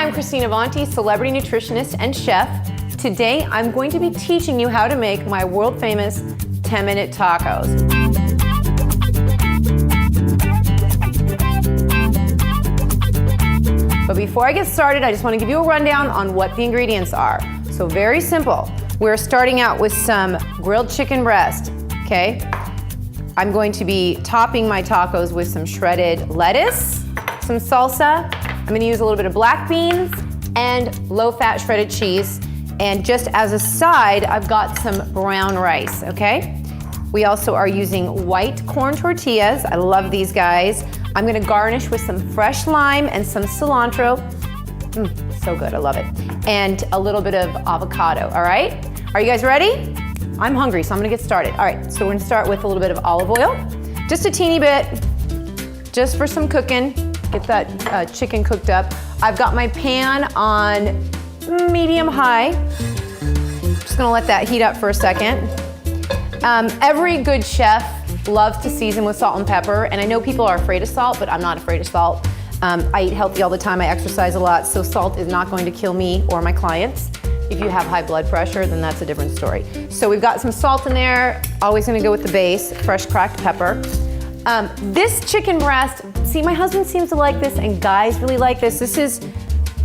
Hi, I'm Christine Avanti, celebrity nutritionist and chef. Today, I'm going to be teaching you how to make my world famous 10-minute tacos. But before I get started, I just want to give you a rundown on what the ingredients are. So very simple. We're starting out with some grilled chicken breast, okay? I'm going to be topping my tacos with some shredded lettuce, some salsa. I'm going to use a little bit of black beans and low-fat shredded cheese. And just as a side, I've got some brown rice, okay? We also are using white corn tortillas. I love these guys. I'm gonna garnish with some fresh lime and some cilantro. So good, I love it. And a little bit of avocado, all right? Are you guys ready? I'm hungry, so I'm gonna get started. All right, so we're gonna start with a little bit of olive oil. Just a teeny bit, just for some cooking. Get that chicken cooked up. I've got my pan on medium high. Just gonna let that heat up for a second. Every good chef loves to season with salt and pepper, and I know people are afraid of salt, but I'm not afraid of salt. I eat healthy all the time, I exercise a lot, so salt is not going to kill me or my clients. If you have high blood pressure, then that's a different story. So we've got some salt in there, always gonna go with the base, fresh cracked pepper. This chicken breast, see, my husband seems to like this, and guys really like this. This is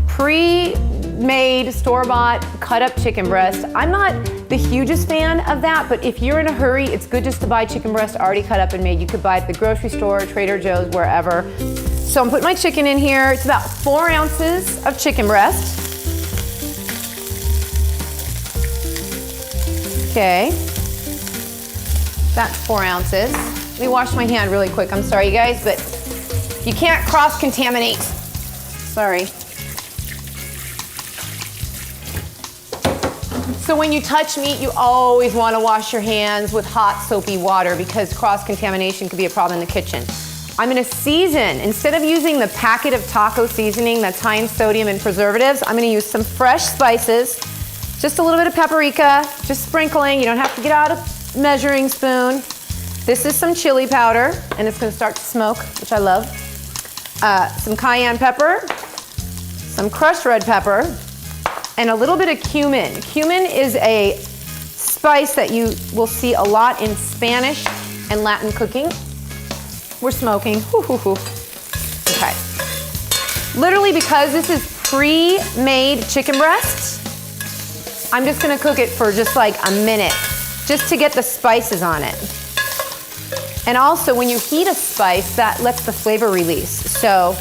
pre-made, store-bought, cut-up chicken breast. I'm not the hugest fan of that, but if you're in a hurry, it's good just to buy chicken breast already cut up and made. You could buy it at the grocery store, Trader Joe's, wherever. So I'm putting my chicken in here. It's about 4 ounces of chicken breast. Okay, that's 4 ounces. Let me wash my hand really quick. I'm sorry, you guys, but you can't cross-contaminate. Sorry. So when you touch meat, you always want to wash your hands with hot, soapy water because cross-contamination could be a problem in the kitchen. I'm going to season. Instead of using the packet of taco seasoning that's high in sodium and preservatives, I'm going to use some fresh spices, just a little bit of paprika, just sprinkling. You don't have to get out a measuring spoon. This is some chili powder, and it's going to start to smoke, which I love. Some cayenne pepper, some crushed red pepper, and a little bit of cumin. Cumin is a spice that you will see a lot in Spanish and Latin cooking. We're smoking. Okay. Literally, because this is pre-made chicken breast, I'm just gonna cook it for just like a minute, just to get the spices on it. And also, when you heat a spice, that lets the flavor release. So,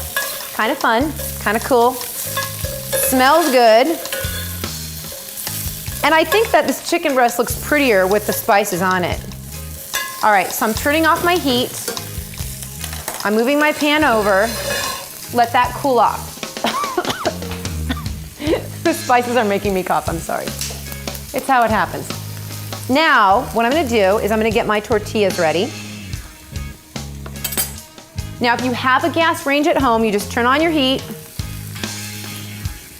kind of fun, kind of cool. Smells good. And I think that this chicken breast looks prettier with the spices on it. All right, so I'm turning off my heat. I'm moving my pan over. Let that cool off. The spices are making me cough, I'm sorry. It's how it happens. Now, what I'm gonna do is I'm gonna get my tortillas ready. Now, if you have a gas range at home, you just turn on your heat,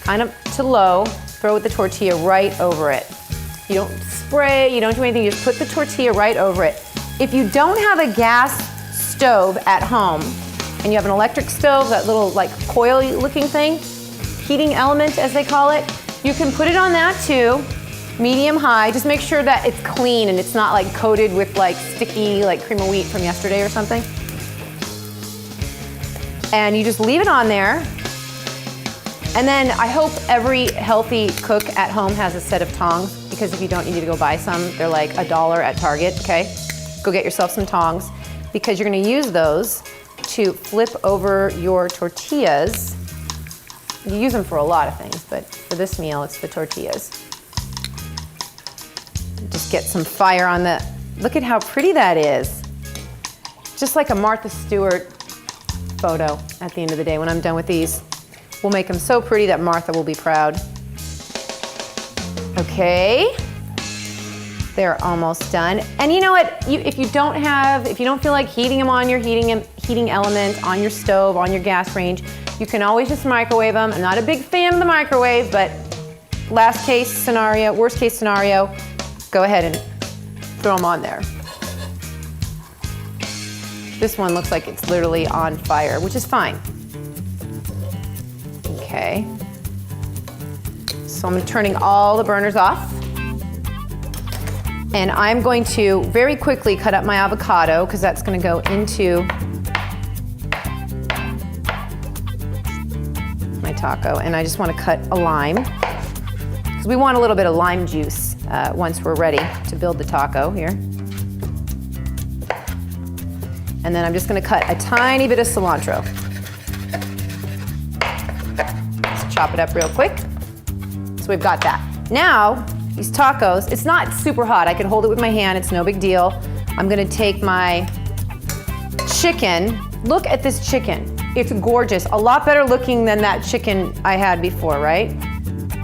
kind of to low, throw the tortilla right over it. You don't spray, you don't do anything, you just put the tortilla right over it. If you don't have a gas stove at home, and you have an electric stove, that little like coil looking thing, heating element as they call it, you can put it on that too, medium high. Just make sure that it's clean and it's not like coated with like sticky like cream of wheat from yesterday or something. And you just leave it on there. And then I hope every healthy cook at home has a set of tongs, because if you don't, you need to go buy some. They're like $1 at Target, okay? Go get yourself some tongs, because you're gonna use those to flip over your tortillas. You use them for a lot of things, but for this meal, it's the tortillas. Just get some fire on the, look at how pretty that is. Just like a Martha Stewart photo at the end of the day when I'm done with these. We'll make them so pretty that Martha will be proud. Okay, they're almost done. And you know what? If you don't feel like heating them on your heating element, on your stove, on your gas range, you can always just microwave them. I'm not a big fan of the microwave, but worst case scenario, go ahead and throw them on there. This one looks like it's literally on fire, which is fine. Okay. So I'm turning all the burners off. And I'm going to very quickly cut up my avocado because that's going to go into my taco. And I just want to cut a lime because we want a little bit of lime juice once we're ready to build the taco here. And then I'm just going to cut a tiny bit of cilantro. Let's chop it up real quick. So we've got that. Now, these tacos, it's not super hot. I can hold it with my hand, it's no big deal. I'm gonna take my chicken. Look at this chicken. It's gorgeous. A lot better looking than that chicken I had before, right?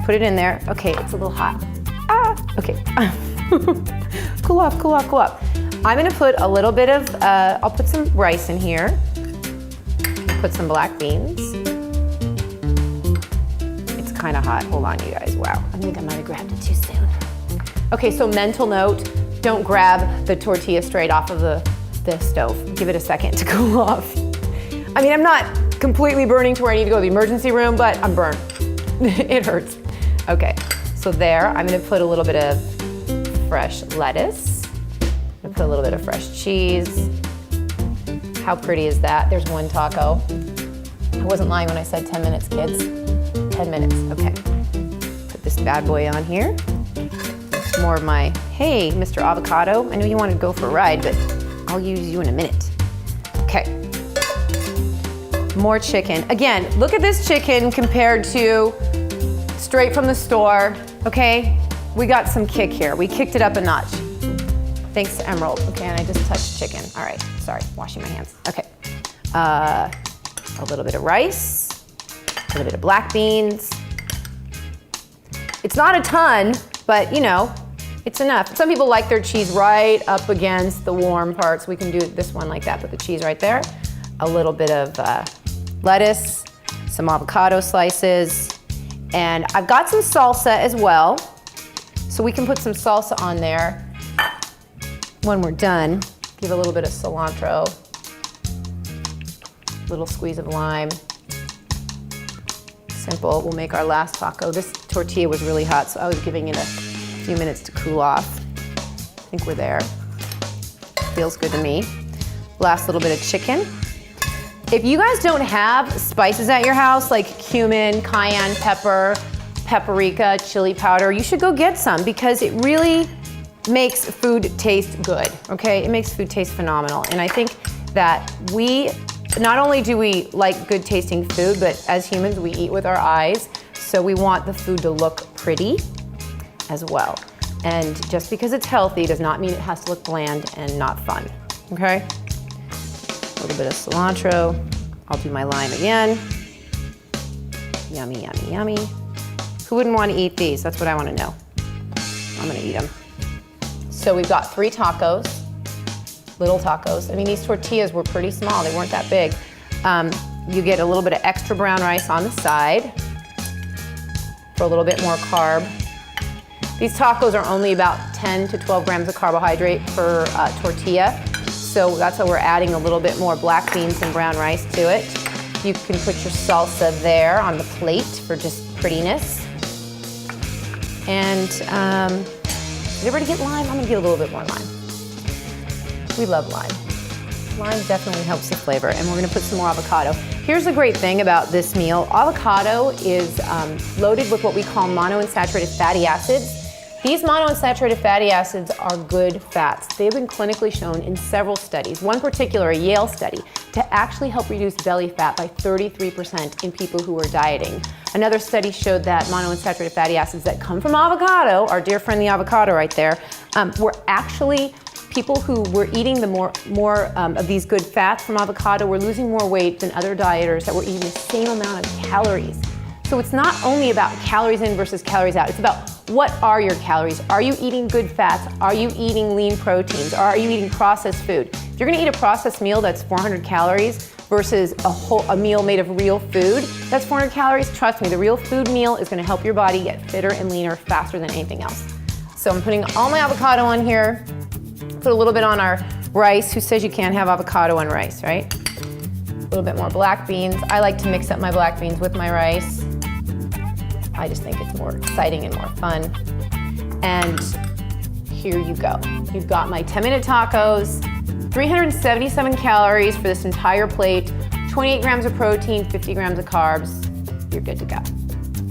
Put it in there. Okay, it's a little hot. Okay. Cool off, cool off, cool off. I'm gonna put a little bit of, I'll put some rice in here. Put some black beans. It's kind of hot. Hold on, you guys. Wow, I think I might have grabbed it too soon. Okay, so mental note, don't grab the tortilla straight off of the stove. Give it a second to cool off. I mean, I'm not completely burning to where I need to go to the emergency room, but I'm burned. It hurts. Okay, so there, I'm gonna put a little bit of fresh lettuce. I'm gonna put a little bit of fresh cheese. How pretty is that? There's one taco. I wasn't lying when I said 10 minutes, kids. 10 minutes, okay. Put this bad boy on here. More of my, hey, Mr. Avocado, I know you wanted to go for a ride, but I'll use you in a minute. Okay. More chicken. Again, look at this chicken compared to straight from the store, okay? We got some kick here. We kicked it up a notch. Thanks to Emerald. Okay, and I just touched chicken. All right, sorry, washing my hands. Okay. A little bit of rice, a little bit of black beans. It's not a ton, but you know, it's enough. Some people like their cheese right up against the warm parts. We can do this one like that, put the cheese right there. A little bit of lettuce, some avocado slices, and I've got some salsa as well. So we can put some salsa on there when we're done. Give a little bit of cilantro, little squeeze of lime. Simple, we'll make our last taco. This tortilla was really hot, so I was giving it a few minutes to cool off. I think we're there. Feels good to me. Last little bit of chicken. If you guys don't have spices at your house, like cumin, cayenne pepper, paprika, chili powder, you should go get some because it really makes food taste good, okay? It makes food taste phenomenal. And I think that not only do we like good tasting food, but as humans, we eat with our eyes. So we want the food to look pretty as well. And just because it's healthy does not mean it has to look bland and not fun, okay? A little bit of cilantro. I'll do my lime again. Yummy, yummy, yummy. Who wouldn't want to eat these? That's what I want to know. I'm gonna eat them. So we've got 3 tacos, little tacos. I mean, these tortillas were pretty small. They weren't that big. You get a little bit of extra brown rice on the side for a little bit more carb. These tacos are only about 10 to 12 grams of carbohydrate per tortilla. So that's why we're adding a little bit more black beans and brown rice to it. You can put your salsa there on the plate for just prettiness. And did everybody get lime? I'm gonna get a little bit more lime. We love lime. Lime definitely helps the flavor, and we're gonna put some more avocado. Here's the great thing about this meal. Avocado is loaded with what we call monounsaturated fatty acids. These monounsaturated fatty acids are good fats. They've been clinically shown in several studies, one particular, a Yale study, to actually help reduce belly fat by 33% in people who are dieting. Another study showed that monounsaturated fatty acids that come from avocado, our dear friend the avocado right there, were actually people who were eating the more of these good fats from avocado were losing more weight than other dieters that were eating the same amount of calories. So it's not only about calories in versus calories out, it's about what are your calories? Are you eating good fats? Are you eating lean proteins? Or are you eating processed food? If you're gonna eat a processed meal that's 400 calories versus a meal made of real food that's 400 calories, trust me, the real food meal is gonna help your body get fitter and leaner faster than anything else. So I'm putting all my avocado on here, put a little bit on our rice. Who says you can't have avocado on rice, right? A little bit more black beans. I like to mix up my black beans with my rice. I just think it's more exciting and more fun. And here you go. You've got my 10-minute tacos, 377 calories for this entire plate, 28 grams of protein, 50 grams of carbs. You're good to go.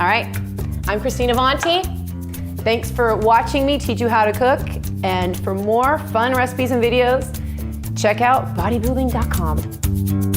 All right, I'm Christine Avanti. Thanks for watching me teach you how to cook. And for more fun recipes and videos, check out bodybuilding.com.